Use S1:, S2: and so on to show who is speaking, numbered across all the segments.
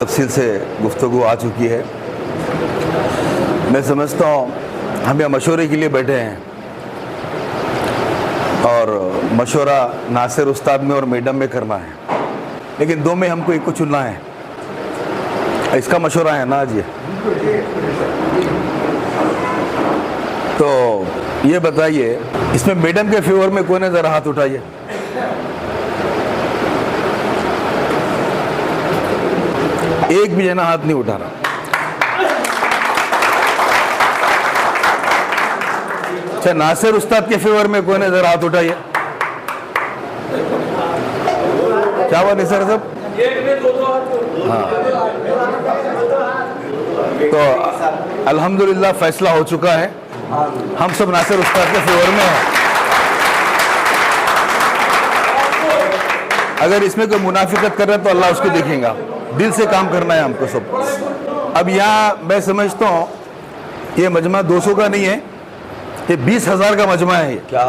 S1: तफसील से गुफ्तगू आ चुकी है। मैं समझता हूँ हम यहाँ मशवरे के लिए बैठे हैं और मशवरा नासिर उस्ताद में और मैडम में करना है, लेकिन दो में हमको एक को चुनना है। इसका मशवरा है ना आज ये। तो ये बताइए, इसमें मैडम के फेवर में कौन है, ज़रा हाथ उठाइए। एक भी जना हाथ नहीं उठा रहा। अच्छा, नासिर उस्ताद के फेवर में कौन है, जरा हाथ उठाइए। क्या हुआ निसार साहब? हाँ, तो अल्हम्दुलिल्लाह फैसला हो चुका है। हम सब नासिर उस्ताद के फेवर में हैं। अगर इसमें कोई मुनाफिकत कर रहा है तो अल्लाह उसको देखेगा। दिल से काम करना है हमको सब। अब यहाँ मैं समझता हूँ ये मजमा 200 का नहीं है, ये 20,000 का मजमा है। क्या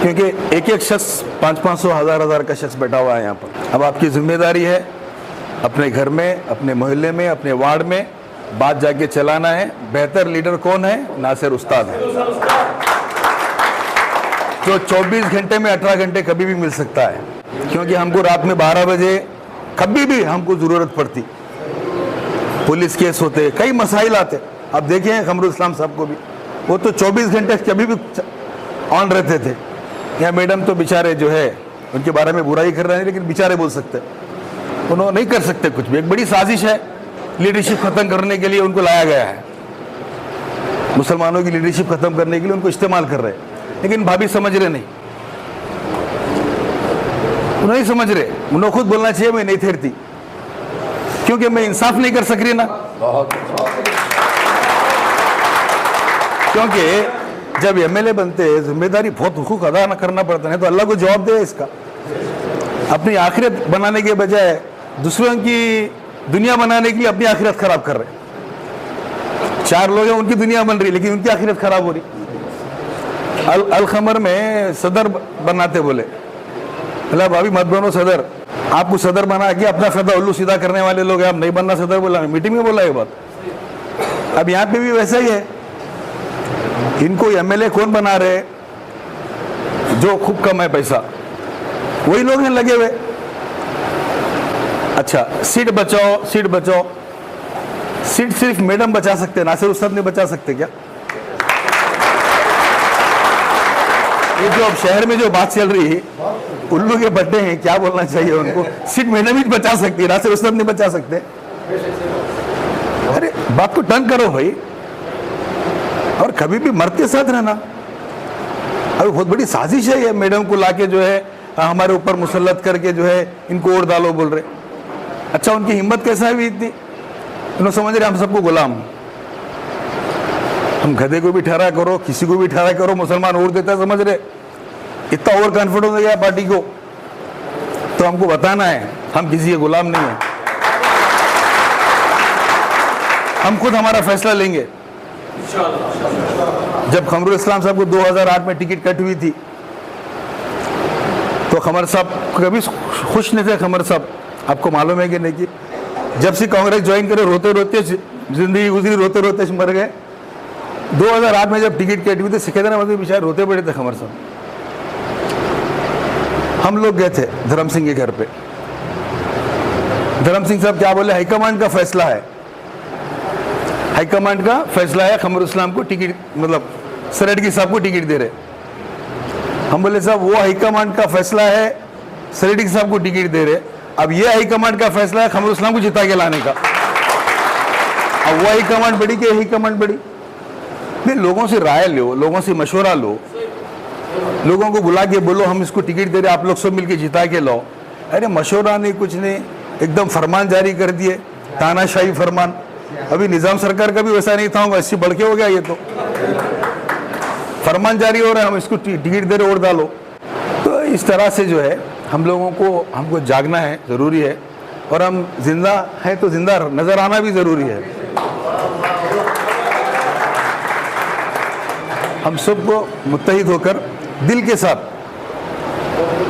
S1: क्योंकि एक एक शख्स 500-500 हज़ार का शख्स बैठा हुआ है यहाँ पर। अब आपकी जिम्मेदारी है अपने घर में, अपने मोहल्ले में, अपने वार्ड में बात जाके चलाना है। बेहतर लीडर कौन है? नासिर उस्ताद है, जो 24 घंटे में 18 घंटे कभी भी मिल सकता है। क्योंकि हमको रात में 12 बजे कभी भी हमको ज़रूरत पड़ती, पुलिस केस होते, कई मसाइल आते। अब देखे हैं खमरुल इस्लाम साहब को भी, वो तो 24 घंटे कभी भी ऑन रहते थे। या मैडम तो बेचारे जो है उनके बारे में बुराई कर रहे हैं, लेकिन बेचारे बोल सकते, उन्होंने नहीं कर सकते कुछ भी। एक बड़ी साजिश है, लीडरशिप ख़त्म करने के लिए उनको लाया गया है। मुसलमानों की लीडरशिप ख़त्म करने के लिए उनको इस्तेमाल कर रहे हैं, लेकिन भाभी समझ रहे नहीं, नहीं समझ रहे। उन्हें खुद बोलना चाहिए मैं नहीं ठहरती, क्योंकि मैं इंसाफ नहीं कर सक रही ना। क्योंकि जब एमएलए बनते हैं जिम्मेदारी बहुत हुकूक अदा करना पड़ता है, तो अल्लाह को जवाब दे इसका। अपनी आखिरत बनाने के बजाय दूसरों की दुनिया बनाने के लिए अपनी आखिरत खराब कर रहे। 4 लोग हैं, उनकी दुनिया बन रही, लेकिन उनकी आखिरत खराब हो रही। अल खमर में सदर बनाते बोले, मतलब अभी मत बनो सदर, आपको सदर बना के अपना फायदा उल्लू सीधा करने वाले लोग हैं, आप नहीं बनना सदर। बोला मीटिंग में बोला ये बात। अब यहाँ पे भी वैसा ही है। इनको एमएलए कौन बना रहे? जो खूब कम है पैसा, वही लोग हैं लगे हुए। अच्छा, सीट बचाओ, सीट बचाओ। सीट सिर्फ मैडम बचा सकते हैं, नासिर उस्ताद नहीं बचा सकते क्या? ये जो अब शहर में जो बात चल रही है, उल्लू के बट्टे हैं, क्या बोलना चाहिए उनको? सीट मैडम ही बचा सकती है, नासिर उस्ताद नहीं बचा सकते। अरे बात को टर्न करो भाई, और कभी भी मर्द के साथ रहना। अभी बहुत बड़ी साजिश है ये, मैडम को लाके जो है हमारे ऊपर मुसल्लत करके जो है इनको वोट डालो बोल रहे। अच्छा, उनकी हिम्मत कैसा हुई इतनी? उन्होंने समझ रहे हम सबको गुलाम, हम गधे को भी ठहरा करो, किसी को भी ठहरा करो, मुसलमान वोट देता है, समझ रहे। इतना ओवर कॉन्फिडेंस हो गया पार्टी को। तो हमको बताना है हम किसी के गुलाम नहीं है, हम खुद हमारा फैसला लेंगे। जब खमरुल इस्लाम साहब को 2008 में टिकट कट हुई थी, तो खमर साहब कभी खुश नहीं थे। खमर साहब आपको मालूम है कि नहीं, कि जब से कांग्रेस ज्वाइन करे रोते रोते जिंदगी गुजरी, रोते रोते मर गए। 2008 में जब टिकट कटी हुई थी, सिकंदराबाद में बेचारे रोते पड़े थे खमर साहब। हम लोग गए थे धर्म सिंह के घर पे। धर्म सिंह साहब क्या बोले? हाईकमांड का फैसला है, हाईकमांड का फैसला है, खमरुल इस्लाम को टिकट, मतलब सरेडगी साहब को टिकट दे रहे। हम बोले साहब वो हाईकमांड का फैसला है, सरेडगी साहब को टिकट दे रहे। अब ये हाईकमांड का फैसला है खमरुल इस्लाम को जिता के लाने का। अब वो हाईकमांड बड़ी कि हाईकमांड बड़ी? नहीं, लोगों से राय लो, लोगों से मशवरा लो, लोगों को बुला के बोलो हम इसको टिकट दे रहे, आप लोग सब मिलके जिता के लाओ। अरे मशवरा नहीं, कुछ नहीं, एकदम फरमान जारी कर दिए, तानाशाही फरमान। अभी निजाम सरकार का भी वैसा नहीं था, वैसे बढ़ के हो गया। ये तो फरमान जारी हो रहा है, हम इसको टिकट दे रहे, वोट डालो। तो इस तरह से जो है हम लोगों को, हमको जागना है, ज़रूरी है। और हम जिंदा है तो जिंदा नज़र आना भी ज़रूरी है। हम सबको मुत्तहिद होकर दिल के साथ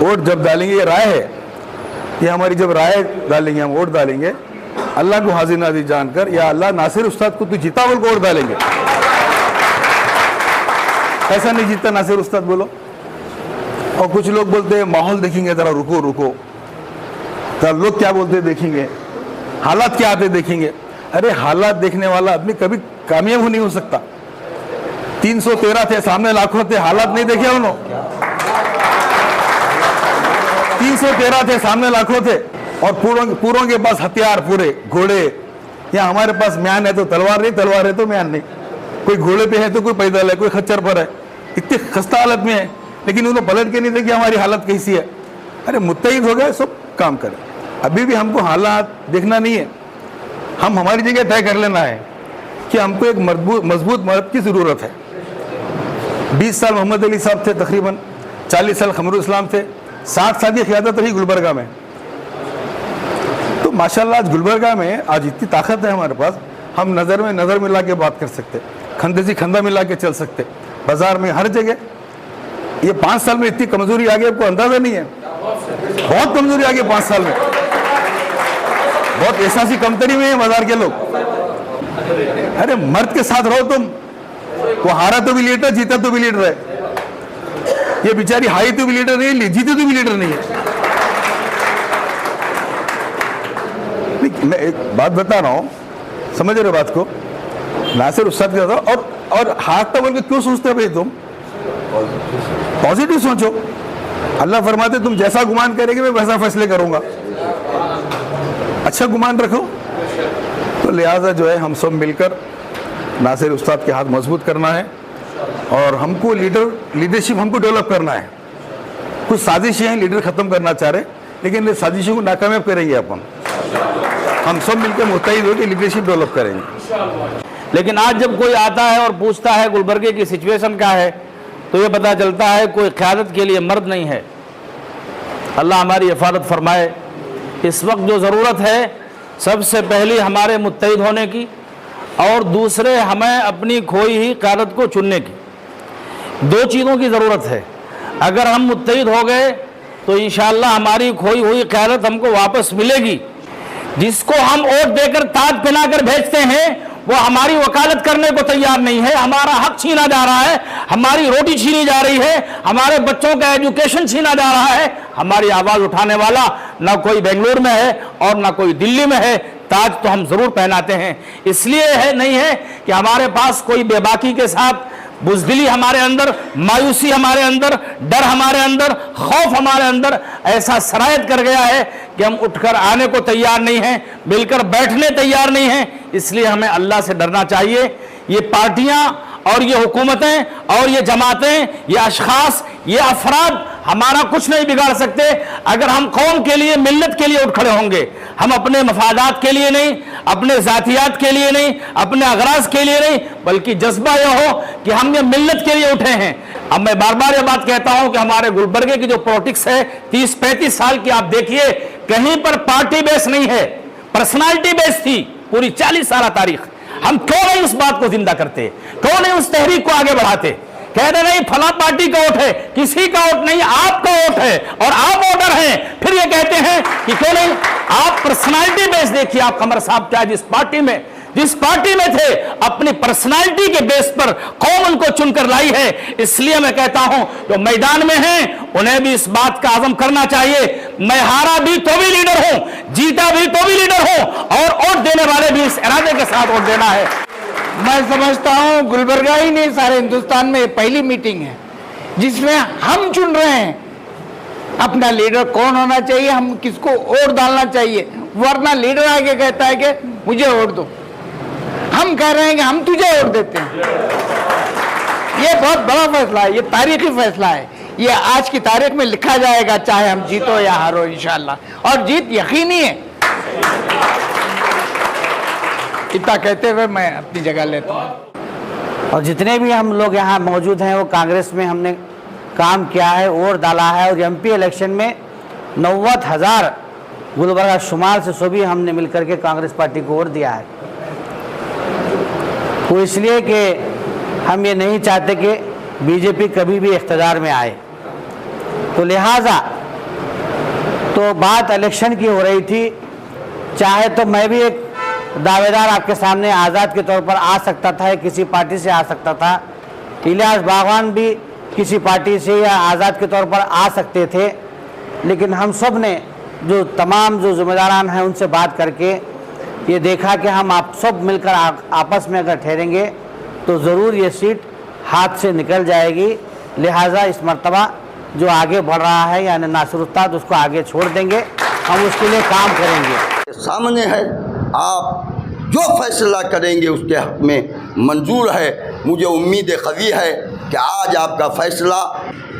S1: वोट जब डालेंगे, ये राय है, ये हमारी जब राय डालेंगे, हम वोट डालेंगे, अल्लाह को हाजिर नाजिर जानकर, या अल्लाह नासिर उस्ताद को तू जीता बोल को वोट डालेंगे। ऐसा नहीं जीतता नासिर उस्ताद बोलो। और कुछ लोग बोलते हैं माहौल देखेंगे, जरा रुको रुको, जरा लोग क्या बोलते हैं देखेंगे, हालात क्या आते देखेंगे। अरे हालात देखने वाला आदमी कभी कामयाब नहीं हो सकता। 313 थे, सामने लाखों थे, हालात नहीं देखे उन्होंने। 313 थे, सामने लाखों थे, और पूरों के पास हथियार पूरे, घोड़े। या हमारे पास म्यान है तो तलवार नहीं, तलवार है तो म्यान नहीं। कोई घोड़े पे है तो कोई पैदल है, कोई खच्चर पर है। इतनी खस्ता हालत में है, लेकिन उन्होंने पलट के नहीं देखी हमारी हालत कैसी है। अरे मुत्तहिद हो गए, सब काम करें। अभी भी हमको हालात देखना नहीं है, हम हमारी जगह तय कर लेना है कि हमको एक मजबूत मदद की ज़रूरत है। 20 साल मोहम्मद अली साहब थे तकरीबन, 40 साल खमरुल इस्लाम थे, 60 साल की क़ियादत रही गुलबर्गा में। तो माशाल्लाह आज गुलबर्गा में आज इतनी ताकत है हमारे पास, हम नज़र में नज़र मिला के बात कर सकते, खंदे से खंदा मिला के चल सकते, बाजार में हर जगह। ये 5 साल में इतनी कमजोरी आ गई, आपको अंदाजा नहीं है। बहुत कमजोरी आ गई 5 साल में, बहुत एहसासी कमतरी में है बाजार के लोग। अरे मर्द के साथ रहो तुम, वो हारा तो भी लीडर, जीता तो भी लीडर है। ये बेचारी हारी तो भी लीडर नहीं है, जीते तो भी लीडर नहीं है। मैं एक बात बता रहा हूँ, समझ रहे हो बात को। नासिर उस्ताद का था, और हारता बोल के क्यों सोचते हो भाई तुम? पॉजिटिव सोचो। अल्लाह फरमाते तुम जैसा गुमान करेंगे मैं वैसा फैसले करूंगा। अच्छा गुमान रखो। तो लिहाजा जो है हम सब मिलकर नासिर उस्ताद के हाथ मजबूत करना है, और हमको लीडरशिप हमको डेवलप करना है। कुछ साजिशें हैं, लीडर खत्म करना चाह रहे, लेकिन साजिशों को नाकामयाब करेंगे अपन। हम सब मिलकर मुत्तहिद होकर लीडरशिप डेवलप करेंगे।
S2: लेकिन आज जब कोई आता है और पूछता है गुलबर्गे की सिचुएशन क्या है, तो ये पता चलता है कोई क़यादत के लिए मर्द नहीं है। अल्लाह हमारी हिफाजत फरमाए। इस वक्त जो ज़रूरत है, सबसे पहली हमारे मुत्तहिद होने की, और दूसरे हमें अपनी खोई हुई क़यादत को चुनने की। 2 चीज़ों की ज़रूरत है। अगर हम मुत्तहिद हो गए तो इंशाअल्लाह हमारी खोई हुई क़यादत हमको वापस मिलेगी। जिसको हम वोट देकर ताज पहनाकर भेजते हैं, वो हमारी वकालत करने को तैयार नहीं है। हमारा हक छीना जा रहा है, हमारी रोटी छीनी जा रही है, हमारे बच्चों का एजुकेशन छीना जा रहा है। हमारी आवाज़ उठाने वाला ना कोई बेंगलुरु में है और ना कोई दिल्ली में है। ताज तो हम ज़रूर पहनाते हैं। इसलिए है नहीं है कि हमारे पास कोई बेबाकी के साथ बुज़दिली हमारे अंदर, मायूसी हमारे अंदर, डर हमारे अंदर, खौफ हमारे अंदर ऐसा सरायत कर गया है कि हम उठकर आने को तैयार नहीं हैं, मिलकर बैठने तैयार नहीं हैं। इसलिए हमें अल्लाह से डरना चाहिए। ये पार्टियां और ये हुकूमतें और ये जमातें, ये अशखास, ये अफराद हमारा कुछ नहीं बिगाड़ सकते अगर हम कौम के लिए, मिल्लत के लिए उठ खड़े होंगे। हम अपने मफादात के लिए नहीं, अपने ज़ातियात के लिए नहीं, अपने अगराज के लिए नहीं, बल्कि जज्बा यह हो कि हम ये मिल्लत के लिए उठे हैं। अब मैं बार बार ये बात कहता हूं कि हमारे गुलबर्गे की जो पॉलिटिक्स है 30-35 साल की, आप देखिए कहीं पर पार्टी बेस नहीं है, पर्सनालिटी बेस थी पूरी 40 साल तारीख। हम क्यों नहीं उस बात को जिंदा करते? क्यों नहीं उस तहरीक को आगे बढ़ाते? कहते नहीं फला पार्टी का वोट है, किसी का वोट नहीं, आपका वोट है और आप वोटर हैं। फिर ये कहते हैं कि क्यों नहीं आप पर्सनालिटी बेस देखिए। आप कमर साहब क्या जिस पार्टी में थे, अपनी पर्सनालिटी के बेस पर कौम उनको चुनकर लाई है। इसलिए मैं कहता हूं जो मैदान में हैं उन्हें भी इस बात का आज़म करना चाहिए, मैं हारा भी तो भी लीडर हूं, जीता भी तो भी लीडर हूं, और वोट देने वाले भी इस इरादे के साथ वोट देना है।
S3: मैं समझता हूं गुलबर्गा ही नहीं, सारे हिंदुस्तान में पहली मीटिंग है जिसमें हम चुन रहे हैं अपना लीडर कौन होना चाहिए, हम किसको वोट डालना चाहिए। वरना लीडर आगे कहता है कि मुझे वोट दो, हम कह रहे हैं कि हम तुझे वोट देते हैं। ये बहुत बड़ा फैसला है, ये तारीखी फैसला है। ये आज की तारीख में लिखा जाएगा, चाहे हम जीतो या हारो इंशाअल्लाह, और जीत यकीनी है। इतना कहते हुए मैं अपनी जगह लेता हूँ।
S4: और जितने भी हम लोग यहाँ मौजूद हैं वो कांग्रेस में हमने काम किया है, वोट डाला है, और एमपी इलेक्शन में 90,000 गुलबर्गा शुमार से सभी हमने मिलकर के कांग्रेस पार्टी को वोट दिया है। वो इसलिए कि हम ये नहीं चाहते कि बीजेपी कभी भी इख्तियार में आए। तो लिहाजा तो बात इलेक्शन की हो रही थी। चाहे तो मैं भी एक दावेदार आपके सामने आज़ाद के तौर पर आ सकता था, किसी पार्टी से आ सकता था। इलियास बागवान भी किसी पार्टी से या आज़ाद के तौर पर आ सकते थे, लेकिन हम सब ने जो तमाम जो जिम्मेदारान हैं उनसे बात करके ये देखा कि हम आप सब मिलकर आपस में अगर ठहरेंगे तो ज़रूर ये सीट हाथ से निकल जाएगी। लिहाजा इस मर्तबा जो आगे बढ़ रहा है यानी नासिर उस्ताद, उसको आगे छोड़ देंगे, हम उसके लिए काम करेंगे।
S5: सामने है, आप जो फैसला करेंगे उसके हक़ में मंजूर है। मुझे उम्मीद क़वी है कि आज आपका फ़ैसला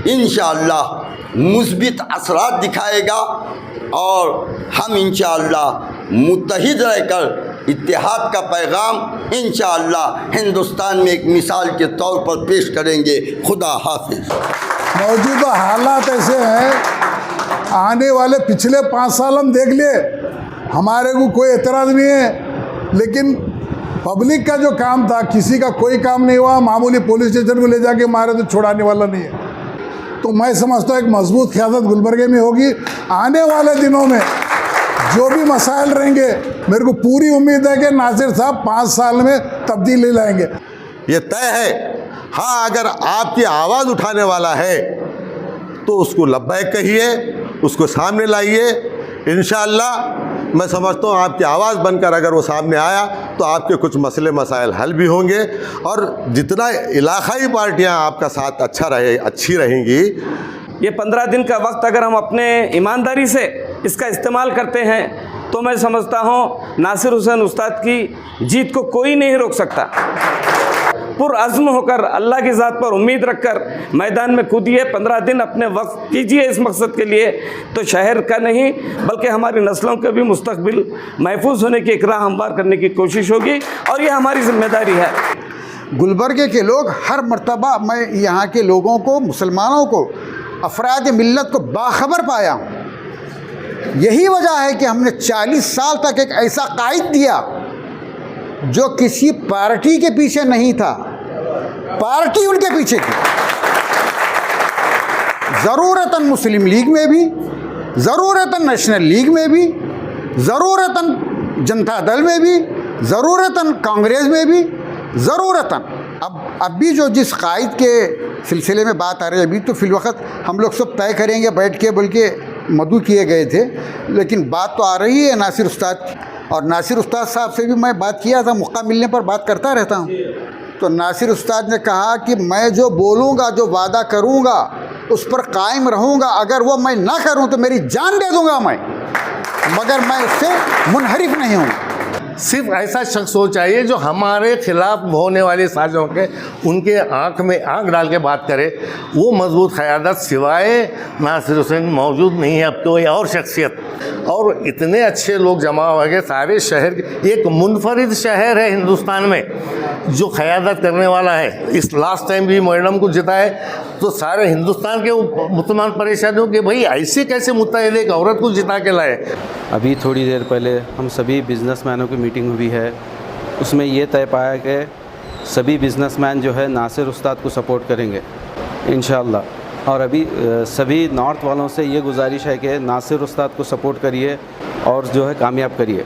S5: इंशाअल्लाह मुस्बित असरात दिखाएगा और हम इंशाअल्लाह मुत्तहिद रहकर इत्तेहाद का पैगाम इंशाअल्लाह हिंदुस्तान में एक मिसाल के तौर पर पेश करेंगे। खुदा हाफिज़।
S6: मौजूदा हालात ऐसे हैं, आने वाले पिछले 5 साल हम देख लिए, हमारे को कोई एतराज़ नहीं है, लेकिन पब्लिक का जो काम था किसी का कोई काम नहीं हुआ। मामूली पुलिस स्टेशन को ले जाके मारे तो छुड़ाने वाला नहीं है। तो मैं समझता हूँ एक मजबूत क़यादत गुलबर्गे में होगी। आने वाले दिनों में जो भी मसाइल रहेंगे, मेरे को पूरी उम्मीद है कि नासिर साहब 5 साल में तब्दीली लाएंगे।
S7: ये तय है। हाँ, अगर आपकी आवाज़ उठाने वाला है तो उसको लब्बैक कहिए, उसको सामने लाइए। इंशाअल्लाह मैं समझता हूँ आपकी आवाज़ बनकर अगर वो सामने आया तो आपके कुछ मसले मसाइल हल भी होंगे और जितना इलाक़ाई पार्टियाँ आपका साथ अच्छी रहेंगी।
S8: ये 15 दिन का वक्त अगर हम अपने ईमानदारी से इसका इस्तेमाल करते हैं तो मैं समझता हूँ नासिर हुसैन उस्ताद की जीत को कोई नहीं रोक सकता। पुरअज़्म होकर अल्लाह की ज़ात पर उम्मीद रखकर मैदान में कूदिए, 15 दिन अपने वक्त कीजिए इस मकसद के लिए, तो शहर का नहीं बल्कि हमारी नस्लों के भी मुस्तकबिल महफूज होने की एक राह हमवार करने की कोशिश होगी और ये हमारी जिम्मेदारी है।
S9: गुलबर्गे के लोग हर मर्तबा, मैं यहाँ के लोगों को, मुसलमानों को, अफराद मिल्लत को बाखबर पाया हूँ। यही वजह है कि हमने 40 साल तक एक ऐसा कायद दिया जो किसी पार्टी के पीछे नहीं था, पार्टी उनके पीछे थी। ज़रूरतन मुस्लिम लीग में भी, ज़रूरतन नेशनल लीग में भी, ज़रूरतन जनता दल में भी, ज़रूरतन कांग्रेस में भी, ज़रूरतन अब भी जो जिस कायद के सिलसिले में बात आ रही है अभी, तो फिलवक्त हम लोग सब तय करेंगे बैठ के, बल्कि मदू किए गए थे, लेकिन बात तो आ रही है नासिर उस्ताद की। और नासिर उस्ताद साहब से भी मैं बात किया था, मौका मिलने पर बात करता रहता हूँ। तो नासिर उस्ताद ने कहा कि मैं जो बोलूँगा, जो वादा करूँगा उस पर कायम रहूँगा, अगर वो मैं ना करूँ तो मेरी जान दे दूँगा मैं, मगर मैं उससे मुनहरिफ नहीं हूँ।
S7: सिर्फ ऐसा शख्स हो चाहिए जो हमारे खिलाफ होने वाली साजिशों के उनके आंख में आंख डाल के बात करे। वो मजबूत क़यादत सिवाय नासिर हुसैन मौजूद नहीं है अब कोई और शख्सियत। और इतने अच्छे लोग जमा हो गए सारे शहर, एक मुनफरिद शहर है हिंदुस्तान में जो क़यादत करने वाला है। इस लास्ट टाइम भी मैडम को जिताए तो सारे हिंदुस्तान के मुसलमान परेशान हो कि भाई ऐसे कैसे मुत्तहिद एक औरत को जिता के लाए।
S10: अभी थोड़ी देर पहले हम सभी बिजनेसमैनों की मीटिंग हुई है, उसमें ये तय पाया कि सभी बिजनेसमैन जो है नासिर उस्ताद को सपोर्ट करेंगे इंशाअल्लाह। और अभी सभी नॉर्थ वालों से ये गुजारिश है कि नासिर उस्ताद को सपोर्ट करिए और जो है कामयाब करिए।